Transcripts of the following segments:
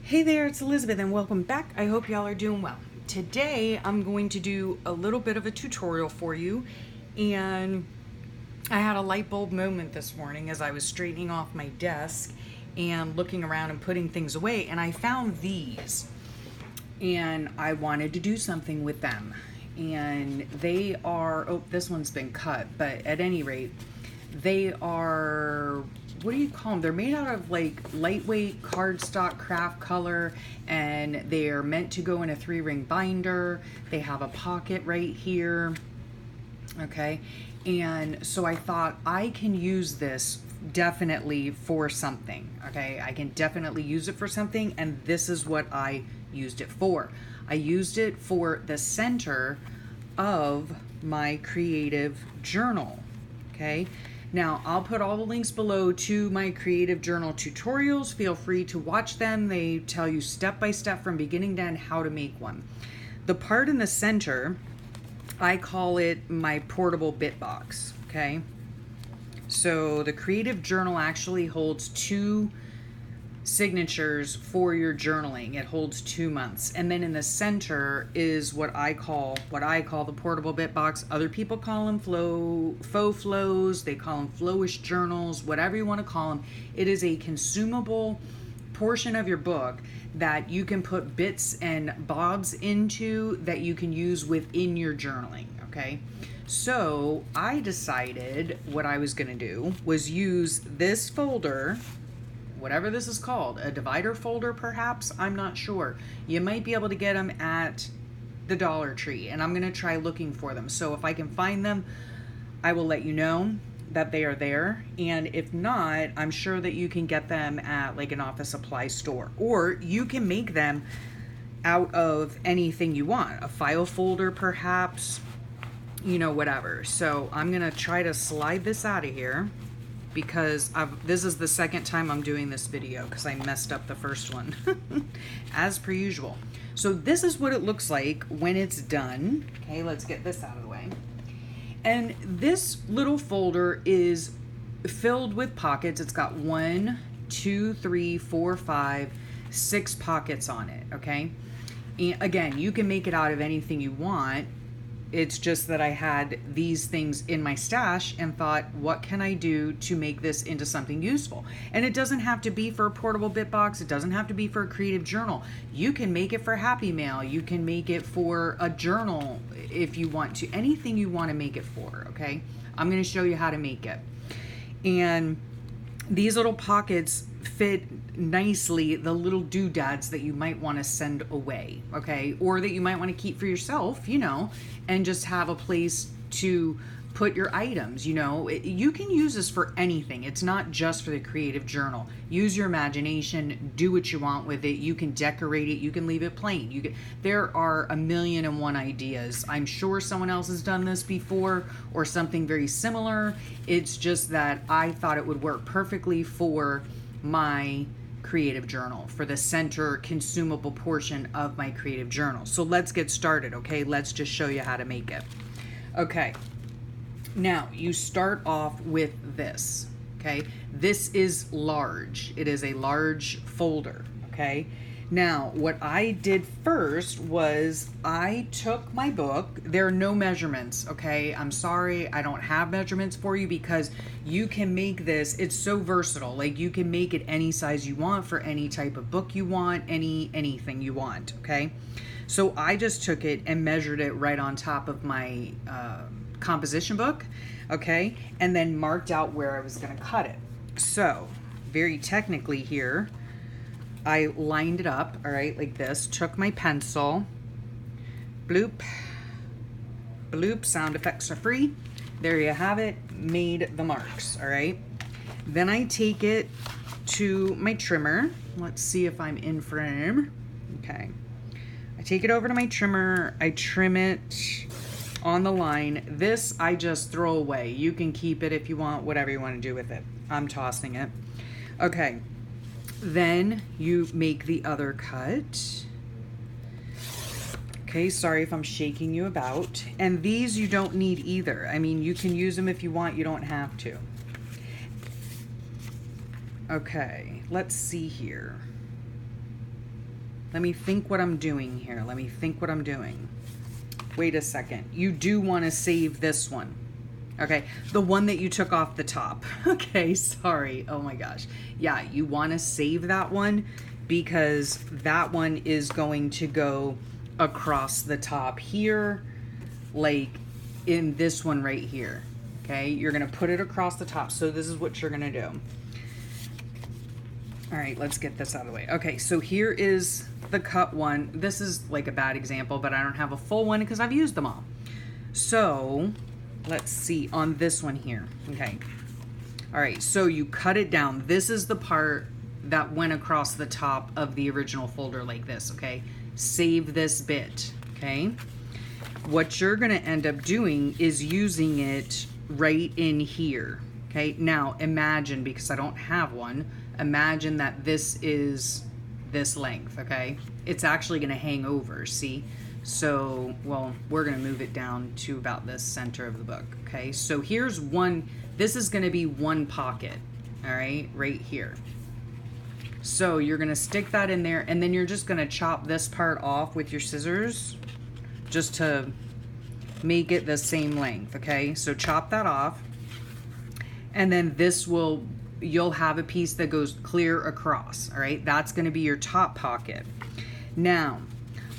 Hey there, it's Elizabeth and welcome back. I hope y'all are doing well. Today I'm going to do a little bit of a tutorial for you, and I had a light bulb moment this morning as I was straightening off my desk and looking around and putting things away, and I found these and I wanted to do something with them. And they are, oh, this one's been cut, but at any rate, they are, what do you call them? They're made out of like lightweight cardstock craft color, and they're meant to go in a 3-ring binder. They have a pocket right here. Okay. And so I thought I can use this definitely for something. Okay. I can definitely use it for something. And this is what I used it for. I used it for the center of my creative journal. Okay. Now, I'll put all the links below to my creative journal tutorials. Feel free to watch them. They tell you step by step from beginning to end how to make one. The part in the center, I call it my portable bit box, okay? So the creative journal actually holds 2 signatures for your journaling. It holds 2 months. And then in the center is what I call the portable bit box. Other people call them faux flows. They call them flowish journals, whatever you want to call them. It is a consumable portion of your book that you can put bits and bobs into that you can use within your journaling, okay? So I decided what I was going to do was use this folder, whatever this is called, a divider folder perhaps, I'm not sure. You might be able to get them at the Dollar Tree, and I'm going to try looking for them. So if I can find them, I will let you know that they are there. And if not, I'm sure that you can get them at like an office supply store, or you can make them out of anything you want, a file folder perhaps, you know, whatever. So I'm going to try to slide this out of here, because this is the second time I'm doing this video because I messed up the first one as per usual. So this is what it looks like when it's done. Okay, let's get this out of the way. And this little folder is filled with pockets. It's got 1, 2, 3, 4, 5, 6 pockets on it, okay? And again, you can make it out of anything you want. It's just that I had these things in my stash and thought, what can I do to make this into something useful? And it doesn't have to be for a portable bit box. It doesn't have to be for a creative journal. You can make it for Happy Mail. You can make it for a journal if you want to. Anything you want to make it for, okay? I'm going to show you how to make it. And these little pockets fit nicely the little doodads that you might want to send away, okay? Or that you might want to keep for yourself, you know, and just have a place to put your items, you know. You can use this for anything. It's not just for the creative journal. Use your imagination, do what you want with it. You can decorate it, you can leave it plain. There are 1,000,001 ideas. I'm sure someone else has done this before or something very similar. It's just that I thought it would work perfectly for my creative journal, for the center consumable portion of my creative journal. So let's get started, okay? Let's just show you how to make it. Okay, now you start off with this, okay? This is large. It is a large folder, okay? Now, what I did first was I took my book. There are no measurements, okay? I'm sorry, I don't have measurements for you, because you can make this, it's so versatile. Like, you can make it any size you want for any type of book you want, anything you want, okay? So I just took it and measured it right on top of my composition book, okay? And then marked out where I was gonna cut it. So, very technically here, I lined it up, all right, like this, took my pencil, bloop, bloop, sound effects are free. There you have it, made the marks, all right? Then I take it to my trimmer. Let's see if I'm in frame. Okay. I take it over to my trimmer. I trim it on the line. This I just throw away. You can keep it if you want, whatever you want to do with it. I'm tossing it. Okay. Then you make the other cut. Okay, sorry if I'm shaking you about. And these you don't need either. I mean, you can use them if you want, you don't have to. Okay, let's see here. Let me think what I'm doing here. Let me think what I'm doing. Wait a second. You do want to save this one. Okay, the one that you took off the top. Okay, sorry. Oh my gosh. Yeah, you want to save that one because that one is going to go across the top here, like in this one right here. Okay, you're going to put it across the top. So this is what you're going to do. All right, let's get this out of the way. Okay, so here is the cut one. This is like a bad example, but I don't have a full one because I've used them all. So let's see on this one here. Okay. All right, so you cut it down. This is the part that went across the top of the original folder like this, okay? Save this bit, okay? What you're gonna end up doing is using it right in here, okay? Now imagine, because I don't have one, imagine that this is this length, okay? It's actually gonna hang over, see? So, well, we're gonna move it down to about the center of the book, okay? So here's one, this is gonna be one pocket, all right, right here. So you're gonna stick that in there and then you're just gonna chop this part off with your scissors just to make it the same length, okay? So chop that off and then this will, you'll have a piece that goes clear across, all right? That's gonna be your top pocket. Now,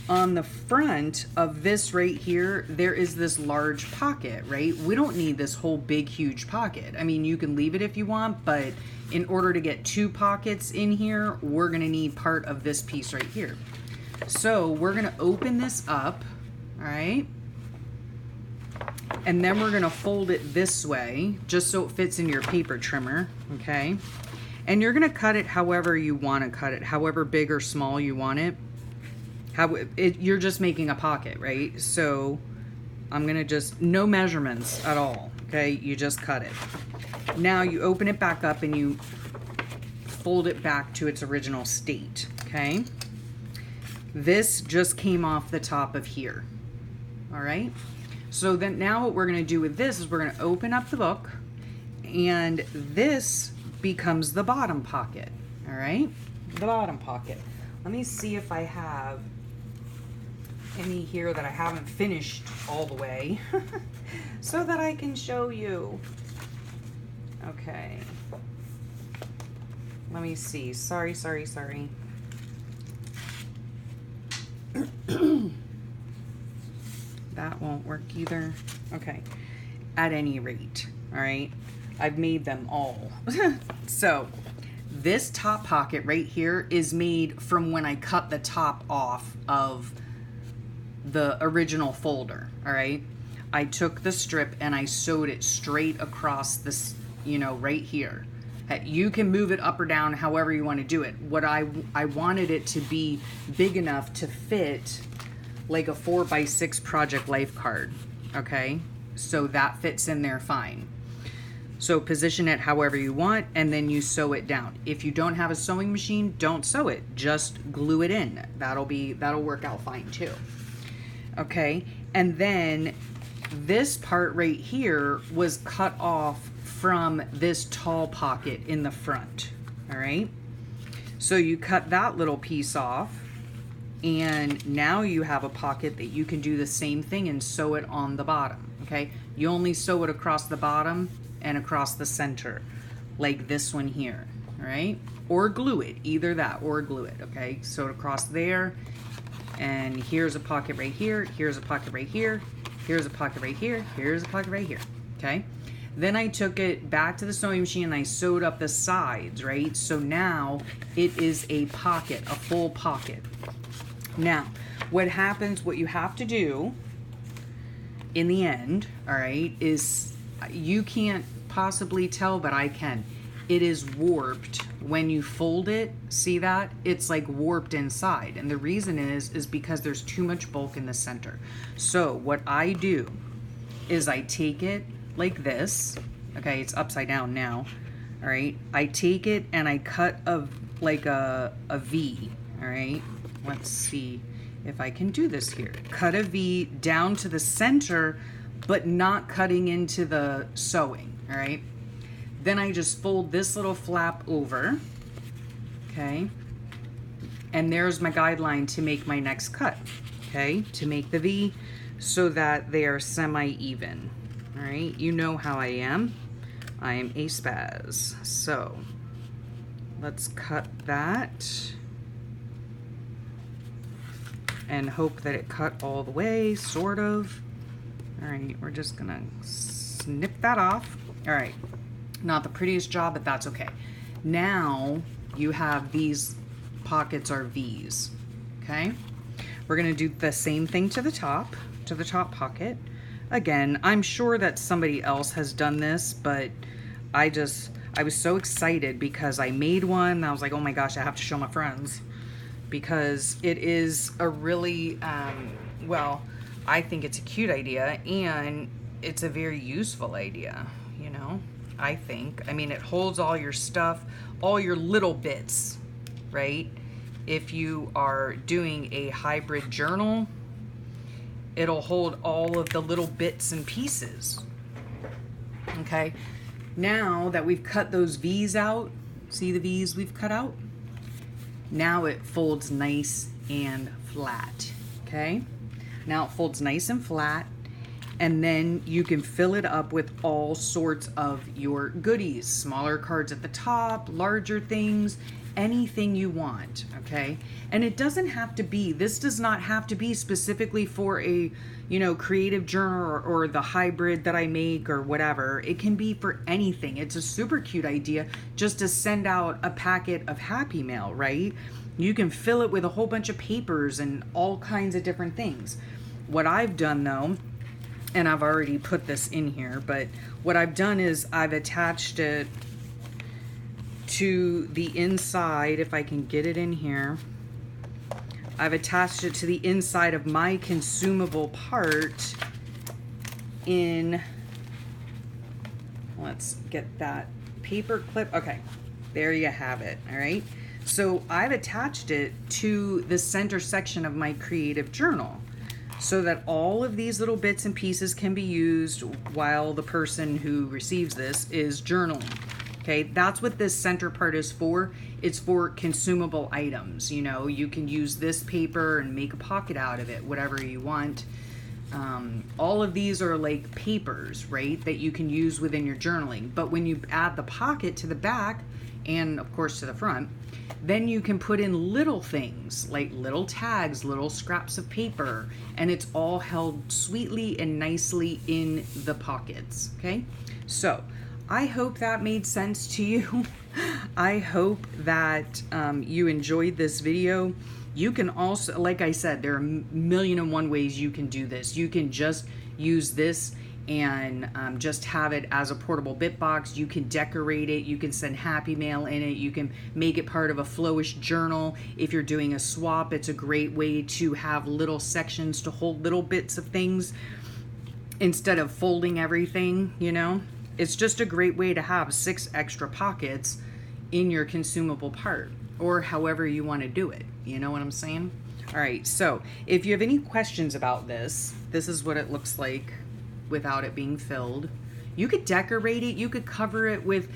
on the front of this right here, there is this large pocket, right? We don't need this whole big, huge pocket. I mean, you can leave it if you want, but in order to get two pockets in here, we're gonna need part of this piece right here. So we're gonna open this up, all right? And then we're gonna fold it this way, just so it fits in your paper trimmer, okay? And you're gonna cut it however you wanna cut it, however big or small you want it. You're just making a pocket, right? So I'm gonna just, no measurements at all, okay? You just cut it. Now you open it back up and you fold it back to its original state, okay? This just came off the top of here, all right? So then now what we're gonna do with this is we're gonna open up the book and this becomes the bottom pocket, all right? The bottom pocket. Let me see if I have any here that I haven't finished all the way so that I can show you. Okay. Let me see. Sorry. That won't work either. Okay. At any rate, all right, I've made them all. So this top pocket right here is made from when I cut the top off of the original folder, all right? I took the strip and I sewed it straight across this, you know, right here. You can move it up or down however you want to do it. What I wanted it to be big enough to fit like a 4x6 Project Life card, okay? So that fits in there fine. So position it however you want and then you sew it down. If you don't have a sewing machine, don't sew it, just glue it in. That'll work out fine too. Okay, and then this part right here was cut off from this tall pocket in the front, all right? So you cut that little piece off and now you have a pocket that you can do the same thing and sew it on the bottom, okay? You only sew it across the bottom and across the center, like this one here, all right? Or glue it, either that or glue it, okay? Sew it across there, and here's a pocket right here, here's a pocket right here, here's a pocket right here, here's a pocket right here, okay? Then I took it back to the sewing machine and I sewed up the sides, right? So now it is a pocket, a full pocket. Now, what happens, what you have to do in the end, all right, is you can't possibly tell, but I can. It is warped when you fold it. See that? It's like warped inside. And the reason is because there's too much bulk in the center. So what I do is I take it like this. Okay, it's upside down now. All right, I take it and I cut like a V. All right, let's see if I can do this here. Cut a V down to the center, but not cutting into the sewing, all right? Then I just fold this little flap over, okay? And there's my guideline to make my next cut, okay? To make the V so that they are semi-even, all right? You know how I am. I am a spaz. So let's cut that and hope that it cut all the way, sort of. All right, we're just gonna snip that off. All right, not the prettiest job, but that's okay. Now you have these pockets are V's, okay? We're gonna do the same thing to the top pocket. Again, I'm sure that somebody else has done this, but I was so excited because I made one and I was like, oh my gosh, I have to show my friends, because it is a really, well, I think it's a cute idea and it's a very useful idea, you know, I think. I mean, it holds all your stuff, all your little bits, right? If you are doing a hybrid journal, it'll hold all of the little bits and pieces. Okay, now that we've cut those V's out, see the V's we've cut out? Now it folds nice and flat, okay? Now it folds nice and flat, and then you can fill it up with all sorts of your goodies. Smaller cards at the top, larger things, anything you want, okay? And it doesn't have to be, this does not have to be specifically for a, you know, creative journal or the hybrid that I make or whatever. It can be for anything. It's a super cute idea just to send out a packet of Happy Mail, right? You can fill it with a whole bunch of papers and all kinds of different things. What I've done though, and I've already put this in here, but what I've done is I've attached it to the inside, if I can get it in here. I've attached it to the inside of my consumable part in, let's get that paper clip. Okay, there you have it, all right? So I've attached it to the center section of my creative journal so that all of these little bits and pieces can be used while the person who receives this is journaling. Okay, that's what this center part is for. It's for consumable items. You know, you can use this paper and make a pocket out of it, whatever you want. All of these are like papers, right, that you can use within your journaling. But when you add the pocket to the back and of course to the front, then you can put in little things like little tags, little scraps of paper, and it's all held sweetly and nicely in the pockets, okay? So I hope that made sense to you. I hope that you enjoyed this video. You can also, like I said, there are a million and one ways you can do this. You can just use this and just have it as a portable bit box. You can decorate it. You can send Happy Mail in it. You can make it part of a flowish journal. If you're doing a swap, it's a great way to have little sections to hold little bits of things instead of folding everything, you know? It's just a great way to have 6 extra pockets in your consumable part, or however you want to do it. You know what I'm saying? All right, so if you have any questions about this, this is what it looks like without it being filled. You could decorate it. You could cover it with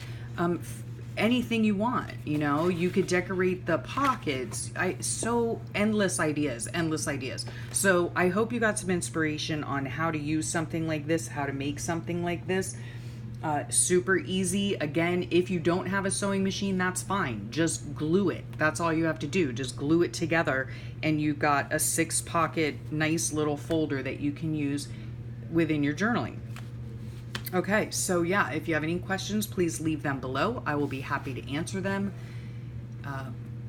anything you want. You know, you could decorate the pockets. So endless ideas. So I hope you got some inspiration on how to use something like this, how to make something like this. Super easy. Again, if you don't have a sewing machine, that's fine. Just glue it. That's all you have to do. Just glue it together and you've got a 6-pocket nice little folder that you can use within your journaling. Okay, so yeah, if you have any questions, please leave them below. I will be happy to answer them,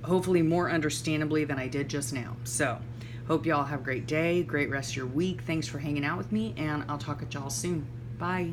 hopefully more understandably than I did just now. So hope y'all have a great day, great rest of your week. Thanks for hanging out with me, and I'll talk at y'all soon. Bye.